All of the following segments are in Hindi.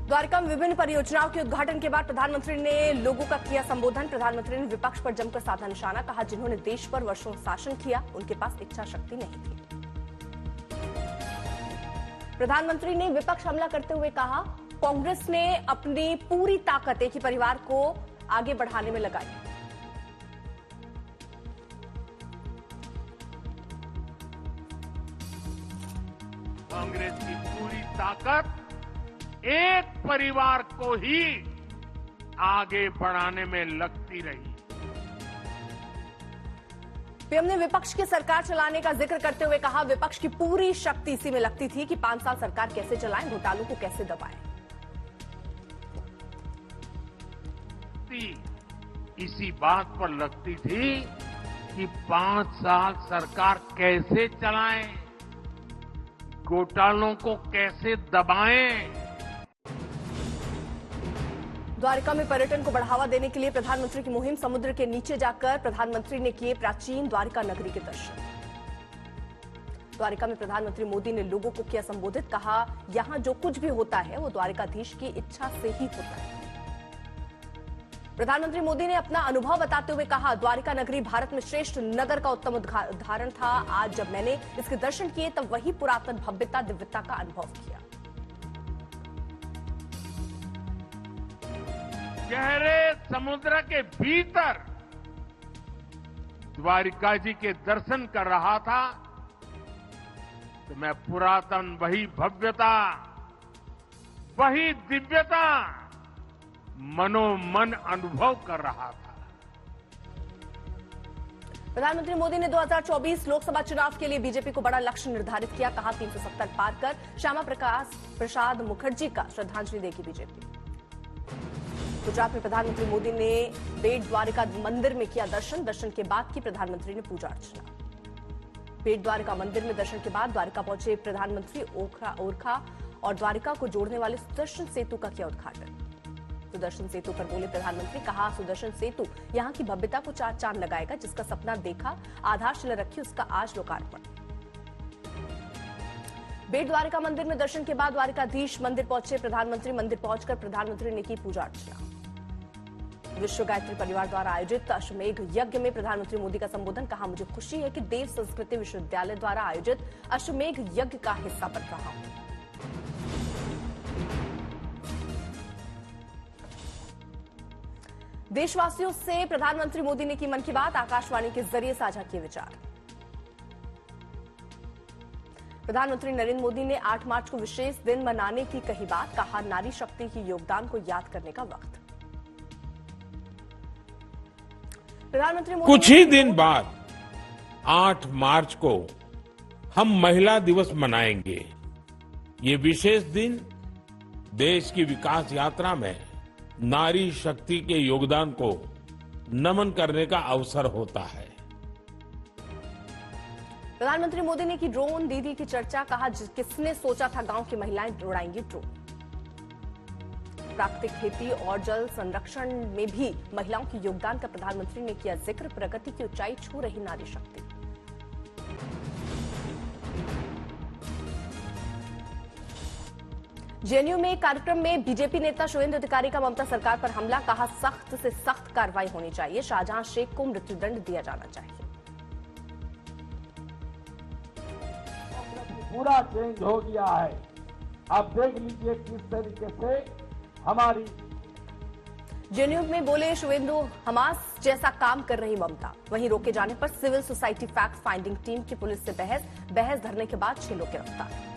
द्वारका में विभिन्न परियोजनाओं के उद्घाटन के बाद प्रधानमंत्री ने लोगों का किया संबोधन। प्रधानमंत्री ने विपक्ष पर जमकर साधा निशाना, कहा जिन्होंने देश पर वर्षों शासन किया उनके पास इच्छा शक्ति नहीं थी। प्रधानमंत्री ने विपक्ष हमला करते हुए कहा कांग्रेस ने अपनी पूरी ताकत एक ही परिवार को आगे बढ़ाने में लगाई। कांग्रेस की पूरी ताकत एक परिवार को ही आगे बढ़ाने में लगती रही। पीएम ने विपक्ष की सरकार चलाने का जिक्र करते हुए कहा विपक्ष की पूरी शक्ति इसी में लगती थी कि 5 साल सरकार कैसे चलाएं, घोटालों को कैसे दबाएं। इसी बात पर लगती थी कि 5 साल सरकार कैसे चलाएं, घोटालों को कैसे दबाएं। द्वारका में पर्यटन को बढ़ावा देने के लिए प्रधानमंत्री की मुहिम। समुद्र के नीचे जाकर प्रधानमंत्री ने किए प्राचीन द्वारका नगरी के दर्शन। द्वारका में प्रधानमंत्री मोदी ने लोगों को किया संबोधित, कहा यहां जो कुछ भी होता है वो द्वारकाधीश की इच्छा से ही होता है। प्रधानमंत्री मोदी ने अपना अनुभव बताते हुए कहा द्वारका नगरी भारत में श्रेष्ठ नगर का उत्तम उदाहरण था। आज जब मैंने इसके दर्शन किए तब वही पुरातन भव्यता दिव्यता का अनुभव किया। गहरे समुद्र के भीतर द्वारिका जी के दर्शन कर रहा था तो मैं पुरातन वही भव्यता, वही दिव्यता मनोमन अनुभव कर रहा था। प्रधानमंत्री मोदी ने 2024 लोकसभा चुनाव के लिए बीजेपी को बड़ा लक्ष्य निर्धारित किया। कहा 370 पार कर श्यामा प्रसाद मुखर्जी का श्रद्धांजलि देगी बीजेपी। गुजरात में प्रधानमंत्री मोदी ने बेट द्वारका मंदिर में किया दर्शन। दर्शन के बाद की प्रधानमंत्री ने पूजा अर्चना। बेट द्वारका मंदिर में दर्शन के बाद द्वारका पहुंचे प्रधानमंत्री। ओरखा और द्वारका को जोड़ने वाले सुदर्शन सेतु का किया उद्घाटन। सुदर्शन सेतु पर बोले प्रधानमंत्री, कहा सुदर्शन सेतु यहां की भव्यता को चार चांद लगाएगा। जिसका सपना देखा, आधारशिला रखी, उसका आज लोकार्पण। बेट द्वारका मंदिर में दर्शन के बाद द्वारकाधीश मंदिर पहुंचे प्रधानमंत्री। मंदिर पहुंचकर प्रधानमंत्री ने की पूजा अर्चना। विश्व गायत्री परिवार द्वारा आयोजित अश्वमेघ यज्ञ में प्रधानमंत्री मोदी का संबोधन। कहा मुझे खुशी है कि देव संस्कृति विश्वविद्यालय द्वारा आयोजित अश्वमेघ यज्ञ का हिस्सा बन रहा हूं। देशवासियों से प्रधानमंत्री मोदी ने की मन की बात। आकाशवाणी के जरिए साझा किए विचार। प्रधानमंत्री नरेंद्र मोदी ने 8 मार्च को विशेष दिन मनाने की कही बात। कहा नारी शक्ति के योगदान को याद करने का वक्त। प्रधानमंत्री मोदी कुछ ही दिन बाद 8 मार्च को हम महिला दिवस मनाएंगे। ये विशेष दिन देश की विकास यात्रा में नारी शक्ति के योगदान को नमन करने का अवसर होता है। प्रधानमंत्री मोदी ने की ड्रोन दीदी की चर्चा। कहा किसने सोचा था गांव की महिलाएं उड़ाएंगी ड्रोन। प्राकृतिक खेती और जल संरक्षण में भी महिलाओं के योगदान का प्रधानमंत्री ने किया जिक्र। प्रगति की ऊंचाई छू रही नारी शक्ति। जेएनयू में एक कार्यक्रम में बीजेपी नेता शुवेंदु अधिकारी का ममता सरकार पर हमला। कहा सख्त से सख्त कार्रवाई होनी चाहिए। शाहजहां शेख को मृत्युदंड दिया जाना चाहिए। पूरा चेंज हो गया है। आप देख लीजिए किस तरीके से हमारी जेएनयू में बोले शुवेंदु, हमास जैसा काम कर रही ममता। वहीं रोके जाने पर civil society fact finding team की पुलिस से बहस धरने के बाद 6 लोग गिरफ्तार।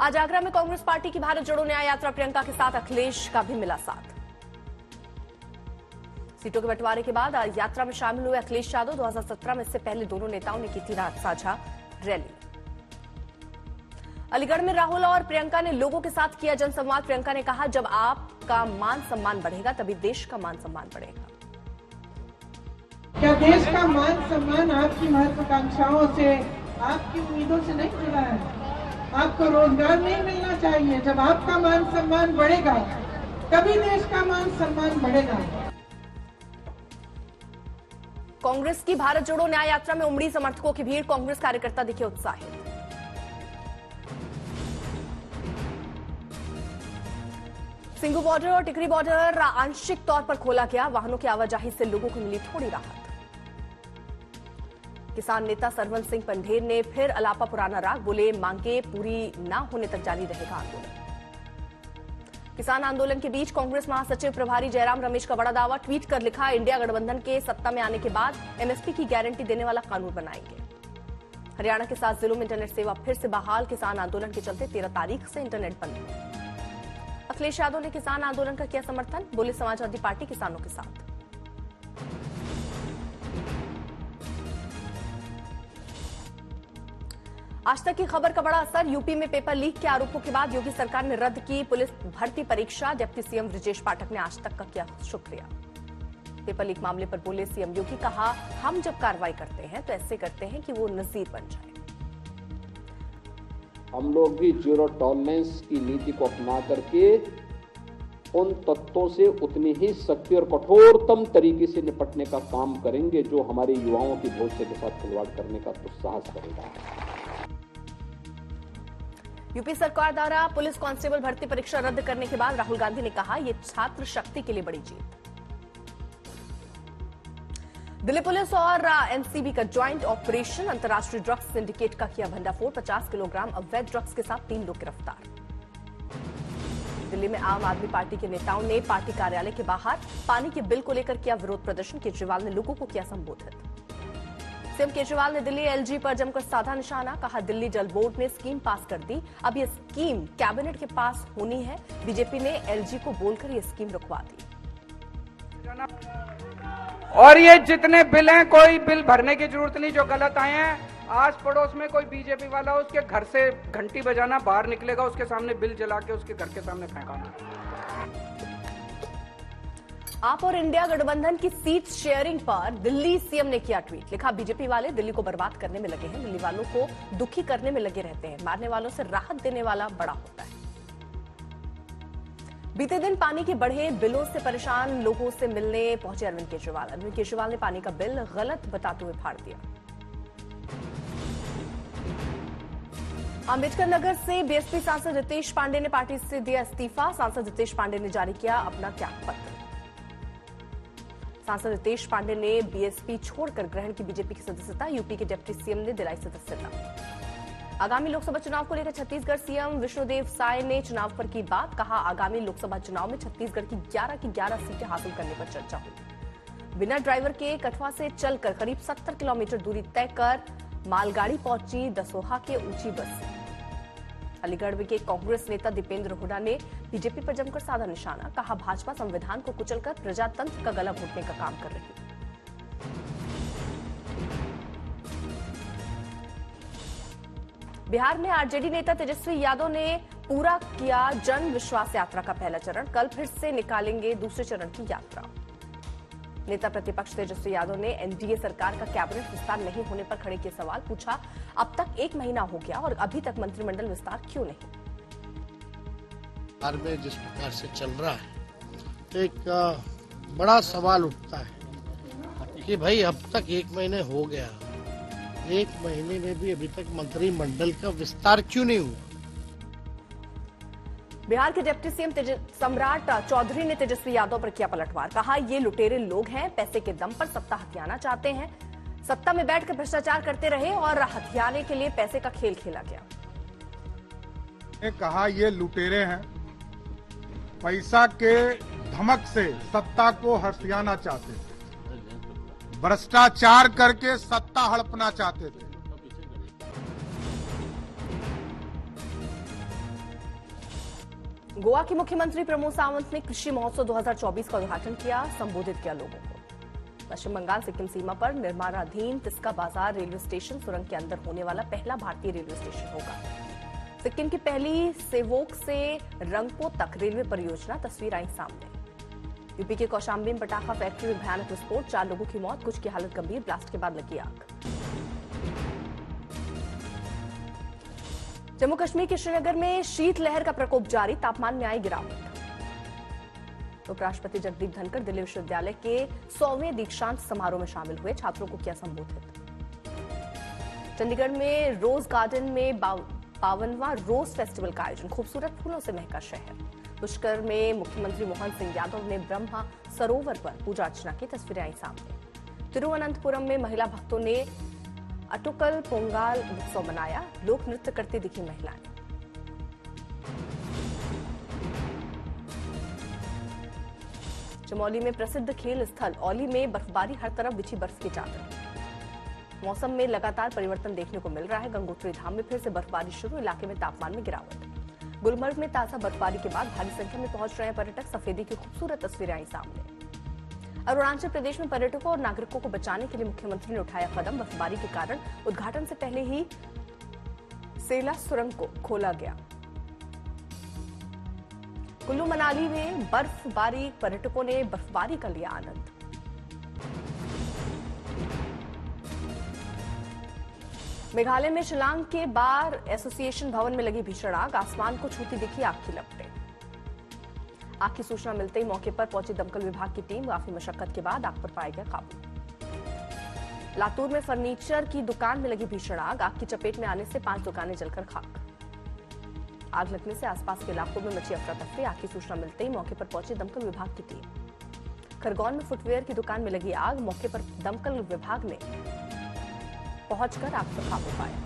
आज आगरा में कांग्रेस पार्टी की भारत जोड़ो न्याय यात्रा प्रियंका के साथ अखिलेश का भी मिला साथ। सीटों के बंटवारे के बाद आज यात्रा में शामिल हुए अखिलेश यादव। 2017 में इससे पहले दोनों नेताओं ने की थी रात साझा रैली। अलीगढ़ में राहुल और प्रियंका ने लोगों के साथ किया जनसंवाद। प्रियंका ने कहा जब आपका मान सम्मान बढ़ेगा तभी देश का मान सम्मान बढ़ेगा। क्या देश का मान सम्मान आपकी महत्वाकांक्षाओं से, आपकी उम्मीदों से नहीं जुड़ा है? आपको रोजगार नहीं मिलना चाहिए? जब आपका मान सम्मान बढ़ेगा तभी देश का मान सम्मान बढ़ेगा। कांग्रेस की भारत जोड़ो न्याय यात्रा में उमड़ी समर्थकों की भीड़, कांग्रेस कार्यकर्ता दिखे उत्साहित। सिंघू बॉर्डर और टिकरी बॉर्डर आंशिक तौर पर खोला गया, वाहनों की आवाजाही से लोगों को मिली थोड़ी राहत। किसान नेता सरवन सिंह पंढेर ने फिर अलापा पुराना राग, बोले मांगे पूरी न होने तक जारी रहेगा आंदोलन। किसान आंदोलन के बीच कांग्रेस महासचिव प्रभारी जयराम रमेश का बड़ा दावा, ट्वीट कर लिखा, इंडिया गठबंधन के सत्ता में आने के बाद एमएसपी की गारंटी देने वाला कानून बनाएंगे। हरियाणा के 7 जिलों में इंटरनेट सेवा फिर से बहाल, किसान आंदोलन के चलते 13 तारीख से इंटरनेट बंद। अखिलेश यादव ने किसान आंदोलन का किया समर्थन, बोले समाजवादी पार्टी किसानों के साथ। आज तक की खबर का बड़ा असर, यूपी में पेपर लीक के आरोपों के बाद योगी सरकार ने रद्द की पुलिस भर्ती परीक्षा, डिप्टी सीएम ब्रजेश पाठक ने आज तक का किया शुक्रिया। पेपर लीक मामले पर बोले सीएम योगी, कहा हम जब कार्रवाई करते हैं तो ऐसे करते हैं कि वो नजीर बन जाए। हम लोग भी जीरो टॉलरेंस की नीति को अपना करके उन तत्वों से उतनी ही सख्ती और कठोरतम तरीके से निपटने का काम करेंगे जो हमारे युवाओं की भविष्य के साथ खिलवाड़ करने का दुस्साहस करेगा। यूपी सरकार द्वारा पुलिस कांस्टेबल भर्ती परीक्षा रद्द करने के बाद राहुल गांधी ने कहा, यह छात्र शक्ति के लिए बड़ी जीत। दिल्ली पुलिस और एनसीबी का ज्वाइंट ऑपरेशन, अंतर्राष्ट्रीय ड्रग्स सिंडिकेट का किया भंडाफोड़, 50 किलोग्राम अवैध ड्रग्स के साथ 3 लोग गिरफ्तार। दिल्ली में आम आदमी पार्टी के नेताओं ने पार्टी कार्यालय के बाहर पानी के बिल को लेकर किया विरोध प्रदर्शन, केजरीवाल ने लोगों को किया संबोधित। सीएम केजरीवाल ने दिल्ली एलजी पर जमकर साधा निशाना, कहा दिल्ली जल बोर्ड ने स्कीम पास कर दी, अब यह स्कीम कैबिनेट के पास होनी है। बीजेपी ने एलजी को बोलकर यह स्कीम रुकवा दी। और ये जितने बिल हैं, कोई बिल भरने की जरूरत नहीं जो गलत आए हैं। आस पड़ोस में कोई बीजेपी वाला हो, उसके घर से घंटी बजाना, बाहर निकलेगा उसके सामने बिल जला के उसके घर के सामने फेंकाना। आप और इंडिया गठबंधन की सीट शेयरिंग पर दिल्ली सीएम ने किया ट्वीट, लिखा बीजेपी वाले दिल्ली को बर्बाद करने में लगे हैं, दिल्ली वालों को दुखी करने में लगे रहते हैं, मारने वालों से राहत देने वाला बड़ा होता है। बीते दिन पानी के बढ़े बिलों से परेशान लोगों से मिलने पहुंचे अरविंद केजरीवाल। अरविंद केजरीवाल ने पानी का बिल गलत बताते हुए फाड़ दिया। अंबेडकर नगर से बीएसपी सांसद रितेश पांडे ने पार्टी से दिया इस्तीफा, सांसद रितेश पांडे ने जारी किया अपना त्याग पत्र। सांसद रितेश पांडे ने बीएसपी छोड़कर ग्रहण की बीजेपी की सदस्यता, यूपी के डिप्टी सीएम ने दिलाई सदस्यता। आगामी लोकसभा चुनाव को लेकर छत्तीसगढ़ सीएम विष्णुदेव साय ने चुनाव पर की बात, कहा आगामी लोकसभा चुनाव में छत्तीसगढ़ की 11 सीटें हासिल करने पर चर्चा हुई। बिना ड्राइवर के कठुआ से चलकर करीब 70 किलोमीटर दूरी तय कर मालगाड़ी पहुंची दसोहा के ऊंची बस। अलीगढ़ में कांग्रेस नेता दीपेंद्र हुड्डा ने बीजेपी पर जमकर साधा निशाना, कहा भाजपा संविधान को कुचलकर प्रजातंत्र का गला घोटने का काम कर रही है। बिहार में आरजेडी नेता तेजस्वी यादव ने पूरा किया जन विश्वास यात्रा का पहला चरण, कल फिर से निकालेंगे दूसरे चरण की यात्रा। नेता प्रतिपक्ष तेजस्वी यादव ने एनडीए सरकार का कैबिनेट विस्तार नहीं होने पर खड़े किए सवाल, पूछा अब तक 1 महीना हो गया और अभी तक मंत्रिमंडल विस्तार क्यों नहीं। बिहार में जिस प्रकार से चल रहा है तो एक बड़ा सवाल उठता है कि भाई अब तक 1 महीने हो गया, 1 महीने में भी अभी तक मंत्रिमंडल का विस्तार क्यों नहीं हुआ। बिहार के डिप्टी सीएम सम्राट चौधरी ने तेजस्वी यादव पर किया पलटवार, कहा ये लुटेरे लोग हैं, पैसे के दम पर सत्ता हथियाना चाहते हैं, सत्ता में बैठकर भ्रष्टाचार करते रहे और हथियाने के लिए पैसे का खेल खेला गया। कहा ये लुटेरे हैं, पैसा के धमक से सत्ता को हथियाना चाहते थे, भ्रष्टाचार करके सत्ता हड़पना चाहते थे। गोवा के मुख्यमंत्री प्रमोद सावंत ने कृषि महोत्सव 2024 का उद्घाटन किया, संबोधित किया लोगों को। पश्चिम बंगाल सिक्किम सीमा पर निर्माणाधीन तिस्का बाजार रेलवे स्टेशन सुरंग के अंदर होने वाला पहला भारतीय रेलवे स्टेशन होगा। सिक्किम की पहली सेवोक से रंगपो तक रेलवे परियोजना, तस्वीर आई सामने। यूपी के कौशाम्बी में पटाखा फैक्ट्री में भयानक विस्फोट, 4 लोगों की मौत, कुछ की हालत गंभीर, ब्लास्ट के बाद लगी आग। जम्मू कश्मीर के श्रीनगर में शीतलहर का प्रकोप जारी, तापमान में आई गिरावट। उपराष्ट्रपति जगदीप धनखड़ दिल्ली विश्वविद्यालय के 100वें दीक्षांत समारोह में शामिल हुए। छात्रों को किया संबोधित। चंडीगढ़ में रोज गार्डन में 52वां रोज फेस्टिवल का आयोजन। खूबसूरत फूलों से महका शहर। पुष्कर में मुख्यमंत्री मोहन सिंह यादव ने ब्रह्मा सरोवर पर पूजा अर्चना की तस्वीरें आई सामने। तिरुवनंतपुरम में महिला भक्तों ने अटुकल पोंगाल उत्सव मनाया। लोक नृत्य करती दिखी महिलाएं। चमोली में प्रसिद्ध खेल स्थल औली में बर्फबारी, हर तरफ बिछी बर्फ की चादर। मौसम में लगातार परिवर्तन देखने को मिल रहा है। गंगोत्री धाम में फिर से बर्फबारी शुरू, इलाके में तापमान में गिरावट। गुलमर्ग में ताजा बर्फबारी के बाद भारी संख्या में पहुंच रहे हैं पर्यटक। सफेदी की खूबसूरत तस्वीरें आई सामने। अरुणाचल प्रदेश में पर्यटकों और नागरिकों को बचाने के लिए मुख्यमंत्री ने उठाया कदम। बर्फबारी के कारण उद्घाटन से पहले ही सेला सुरंग को खोला गया। कुल्लू मनाली में बर्फबारी, पर्यटकों ने बर्फबारी का लिया आनंद। मेघालय में शिलांग के बार एसोसिएशन भवन में लगी भीषण आग। आसमान को छूती दिखी आग की लपटें। आग की सूचना मिलते ही मौके पर पहुंची दमकल विभाग की टीम। काफी मशक्कत के बाद आग पर पाया गया काबू। लातूर में फर्नीचर की दुकान में लगी भीषण आग। आग की चपेट में आने से 5 दुकानें जलकर खाक। आग लगने से आसपास के इलाकों में मची अफरा तफरी। आग की सूचना मिलते ही मौके पर पहुंची दमकल विभाग की टीम। खरगोन में फुटवेयर की दुकान में लगी आग। मौके पर दमकल विभाग ने पहुंचकर आग पर काबू पाया।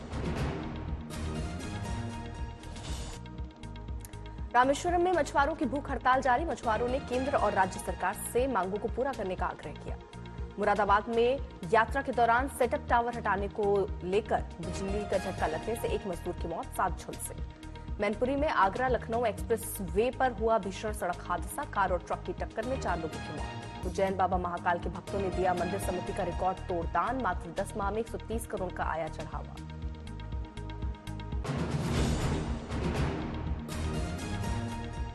रामेश्वरम में मछुआरों की भूख हड़ताल जारी। मछुआरों ने केंद्र और राज्य सरकार से मांगों को पूरा करने का आग्रह किया। मुरादाबाद में यात्रा के दौरान सेटअप टावर हटाने को लेकर बिजली का झटका लगने से एक मजदूर की मौत, 7 झुलसे। मैनपुरी में आगरा लखनऊ एक्सप्रेस वे पर हुआ भीषण सड़क हादसा। कार और ट्रक की टक्कर में 4 लोगों की मौत। उज्जैन बाबा महाकाल के भक्तों ने दिया मंदिर समिति का रिकॉर्ड तोड़ दान। मात्र 10 माह में 130 करोड़ का आया चढ़ावा।